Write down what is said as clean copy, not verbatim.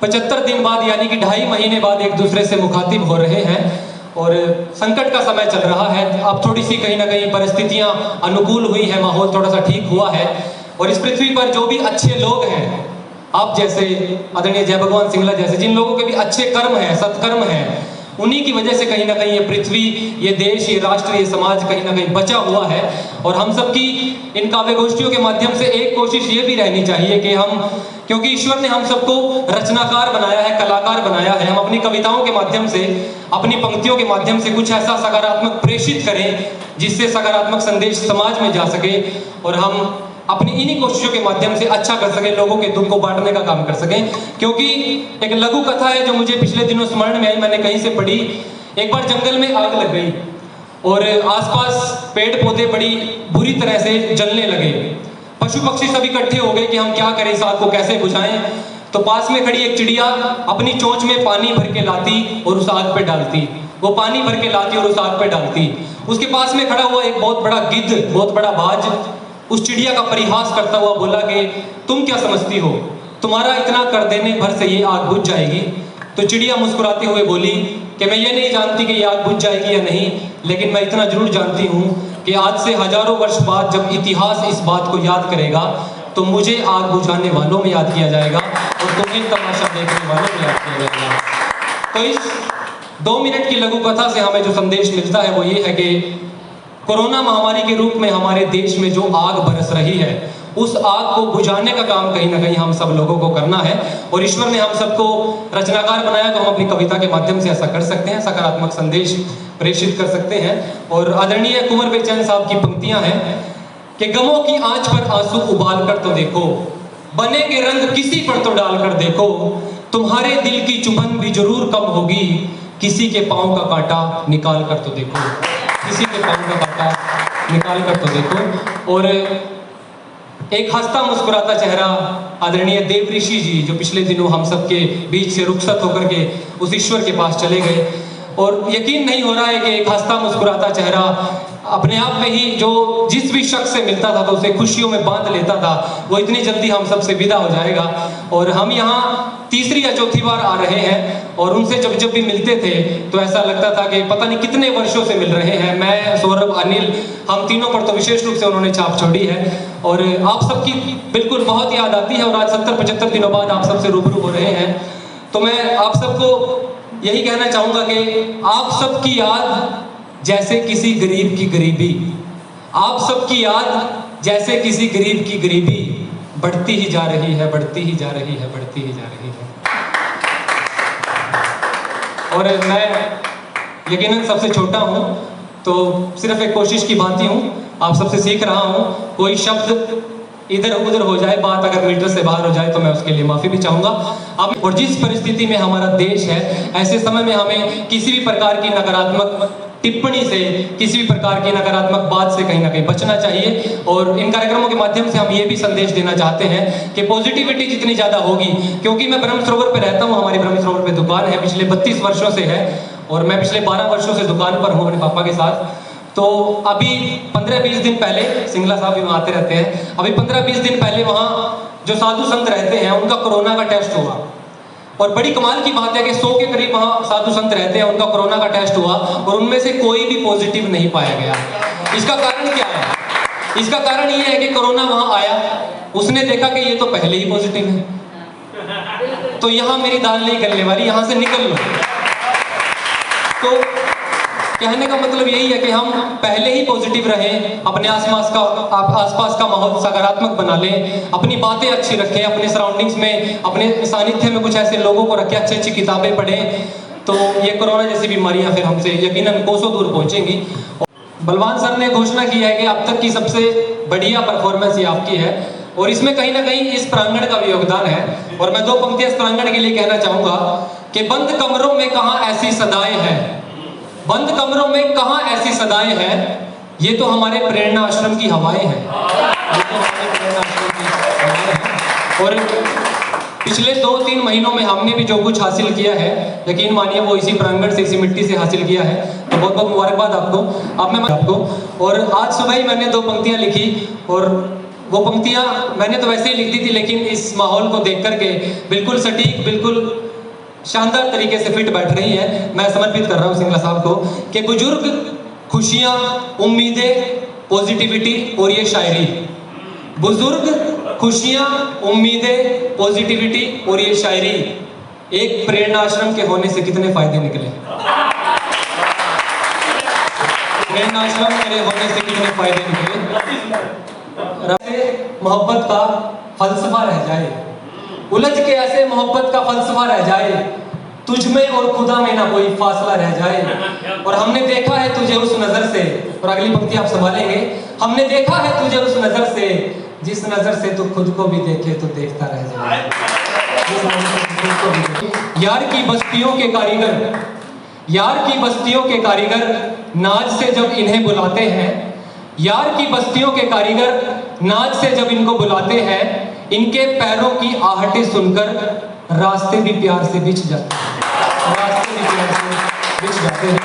75 दिन बाद यानी कि 2.5 महीने बाद एक दूसरे से मुखातिब हो रहे हैं और संकट का समय चल रहा है। अब थोड़ी सी कहीं ना कहीं परिस्थितियां अनुकूल हुई है, माहौल थोड़ा सा ठीक हुआ है और इस पृथ्वी पर जो भी अच्छे लोग हैं, आप जैसे आदरणीय जय भगवान सिंगला जैसे, जिन लोगों के भी अच्छे कर्म हैं, सत्कर्म हैं, उन्हीं की वजह से कहीं ना कहीं ये पृथ्वी, ये देश, ये राष्ट्र, ये समाज कहीं ना कहीं बचा हुआ है। और हम सबकी इन काव्य गोष्ठियों के माध्यम से एक कोशिश ये भी रहनी चाहिए कि हम, क्योंकि ईश्वर ने हम सबको रचनाकार बनाया है, कलाकार बनाया है, हम अपनी कविताओं के माध्यम से, अपनी पंक्तियों के माध्यम से कुछ ऐसा सकारात्मक प्रेषित करें जिससे सकारात्मक संदेश समाज में जा सके और हम अपनी इन्हीं कोशिशों के माध्यम से अच्छा कर सकें, लोगों के दुख को बांटने का काम कर सकें। क्योंकि एक लघु कथा है जो मुझे पिछले दिनों स्मरण में आई, मैंने कहीं से पढ़ी। एक बार जंगल में आग लग गई और आसपास पेड़ पौधे बड़ी बुरी तरह से जलने लगे। पशु पक्षी सब इकट्ठे हो गए कि हम क्या करें, इस आग को कैसे बुझाएं। तो पास में खड़ी एक चिड़िया अपनी चोंच में पानी भर के लाती और उस आग पे डालती, वो पानी भर के लाती और उस आग पे डालती। उसके पास में खड़ा हुआ एक बहुत बड़ा गिद्ध, बहुत बड़ा बाज, उस चिड़िया का परिहास करता हुआ बोला कि तुम क्या समझती हो, तुम्हारा इतना कर देने भर से ये आग बुझ जाएगी। तो चिड़िया मुस्कुराते हुए बोली कि मैं ये नहीं जानती कि ये आग बुझ जाएगी या नहीं, लेकिन मैं इतना जरूर जानती हूँ कि आज से हजारों वर्ष बाद जब इतिहास इस बात को याद करेगा तो मुझे आग बुझाने वालों में याद किया जाएगा और तुम्हें तमाशा देखने वालों में याद किया जाएगा। तो इस 2 मिनट की लघु कथा से हमें जो संदेश मिलता है वो ये है कि कोरोना महामारी के रूप में हमारे देश में जो आग बरस रही है, उस आग को बुझाने का काम कहीं ना कहीं हम सब लोगों को करना है। और ईश्वर ने हम सबको रचनाकार बनाया तो हम अपनी कविता के माध्यम से ऐसा कर सकते हैं, सकारात्मक संदेश प्रेषित कर सकते हैं। और आदरणीय कुंवर बेचैन साहब की पंक्तियां हैं कि गमों की आंच पर आंसू उबाल कर तो देखो, बनेंगे रंग किसी पर तो डाल कर देखो, तुम्हारे दिल की चुभन भी जरूर कम होगी, किसी के पांव का कांटा निकाल कर तो देखो, किसी के पांव का कांटा निकाल कर तो देखो। और एक हंसता मुस्कुराता चेहरा आदरणीय देव ऋषि जी, जो पिछले दिनों हम सबके बीच से रुखसत होकर के उस ईश्वर के पास चले गए। और यकीन नहीं हो रहा है कि एक हंसता मुस्कुराता चेहरा अपने आप में ही जो जिस भी शख्स से मिलता था तो उसे खुशियों में बांध लेता था, वो इतनी जल्दी हम सबसे विदा हो जाएगा। और हम यहाँ तीसरी या चौथी बार आ रहे हैं और उनसे जब भी मिलते थे तो ऐसा लगता था कि पता नहीं कितने वर्षों से मिल रहे हैं। मैं, सौरभ, अनिल, हम तीनों पर तो विशेष रूप से उन्होंने छाप छोड़ी है और आप सबकी बिल्कुल बहुत याद आती है। और आज 70-75 दिनों बाद आप सबसे रूबरू हो रहे हैं तो मैं आप सबको यही कहना चाहूंगा कि आप सबकी याद जैसे किसी गरीब की गरीबी, आप सबकी याद जैसे किसी गरीब की गरीबी बढ़ती ही जा रही है, बढ़ती ही जा रही है, बढ़ती ही जा रही है। और मैं यकीनन सबसे छोटा हूं तो सिर्फ एक कोशिश की भांति हूं, आप सबसे सीख रहा हूं। कोई शब्द इधर उधर हो जाए, बात अगर मीटर से बाहर हो जाए तो मैं उसके लिए माफी भी चाहूंगा। अब और जिस परिस्थिति में हमारा देश है, ऐसे समय में हमें किसी भी प्रकार की नकारात्मक टिप्पणी से, किसी भी प्रकार की नकारात्मक बात से कहीं ना कहीं बचना चाहिए। और इन कार्यक्रमों के माध्यम से हम ये भी संदेश देना चाहते हैं कि पॉजिटिविटी जितनी ज्यादा होगी, क्योंकि मैं ब्रह्म सरोवर पे रहता हूँ, हमारी ब्रह्म सरोवर पे दुकान है, पिछले 32 वर्षों से है और मैं पिछले 12 वर्षों से दुकान पर हूँ अपने पापा के साथ। तो अभी 15-20 दिन पहले, सिंगला साहब भी वहाँ आते रहते हैं, अभी 15-20 दिन पहले वहाँ जो साधु संत रहते हैं उनका कोरोना का टेस्ट हुआ। और बड़ी कमाल की बात है कि 100 के करीब वहाँ साधु संत रहते हैं, उनका कोरोना का टेस्ट हुआ और उनमें से कोई भी पॉजिटिव नहीं पाया गया। इसका कारण क्या है? इसका कारण ये है कि कोरोना वहाँ आया, उसने देखा कि ये तो पहले ही पॉजिटिव है, तो यहाँ मेरी दाल नहीं गलने वाली, यहाँ से निकल लो। तो कहने का मतलब यही है कि हम पहले ही पॉजिटिव रहें, अपने आसपास का माहौल सकारात्मक बना लें, अपनी बातें अच्छी रखें, अपने सराउंडिंग्स में, अपने सानिध्य में कुछ ऐसे लोगों को रखें, अच्छी अच्छी किताबें पढ़ें, तो ये कोरोना जैसी बीमारियां फिर हमसे यकीनन कोसों दूर पहुंचेंगी। बलवान सर ने घोषणा की है कि अब तक की सबसे बढ़िया परफॉर्मेंस ये आपकी है और इसमें कहीं ना कहीं इस प्रांगण का भी योगदान है। और मैं 2 पंक्तियां इस प्रांगण के लिए कहना चाहूंगा कि बंद कमरों में कहाँ ऐसी सदाएं हैं, बंद कमरों में कहाँ ऐसी सदाएं हैं, ये तो हमारे प्रेरणा आश्रम की हवाएं हैं, ये तो हमारे प्रेरणा आश्रम की हवाएं हैं। और पिछले 2-3 महीनों में हमने भी जो कुछ हासिल किया है, यकीन मानिए वो इसी प्रांगण से, इसी मिट्टी से हासिल किया है, तो बहुत बहुत मुबारकबाद आपको। अब मैं आपको, और आज सुबह ही मैंने 2 पंक्तियां लिखी और वो पंक्तियां मैंने तो वैसे ही लिख दी थी, लेकिन इस माहौल को देख करके बिल्कुल सटीक, बिल्कुल शानदार तरीके से फिट बैठ रही है। मैं समर्पित कर रहा हूँ सिंगला साहब को कि बुजुर्ग, खुशियाँ, उम्मीदें, पॉजिटिविटी और ये शायरी। बुजुर्ग, खुशियाँ, उम्मीदें, पॉजिटिविटी और ये शायरी। एक प्रेरणा आश्रम के होने से कितने फायदे निकले। प्रेरणा आश्रम मेरे होने से कितने फायदे निकले। मोहब्बत का फलसफा रह जाए, उलझ के ऐसे मोहब्बत का फलसफा रह जाए, तुझ में और खुदा में ना कोई फासला रह जाए। और हमने देखा है तुझे उस नजर से, और अगली पंक्ति आप संभालेंगे, हमने देखा है तुझे उस नजर से, जिस नजर से तू खुद को भी देखे तो देखता रह जाए। यार की बस्तियों के कारीगर, यार की बस्तियों के कारीगर नाज से जब इन्हें बुलाते हैं, यार की बस्तियों के कारीगर नाज से जब इनको बुलाते हैं, इनके पैरों की आहटें सुनकर रास्ते भी प्यार से बिछ जाते हैं, रास्ते भी प्यार से बिछ जाते हैं।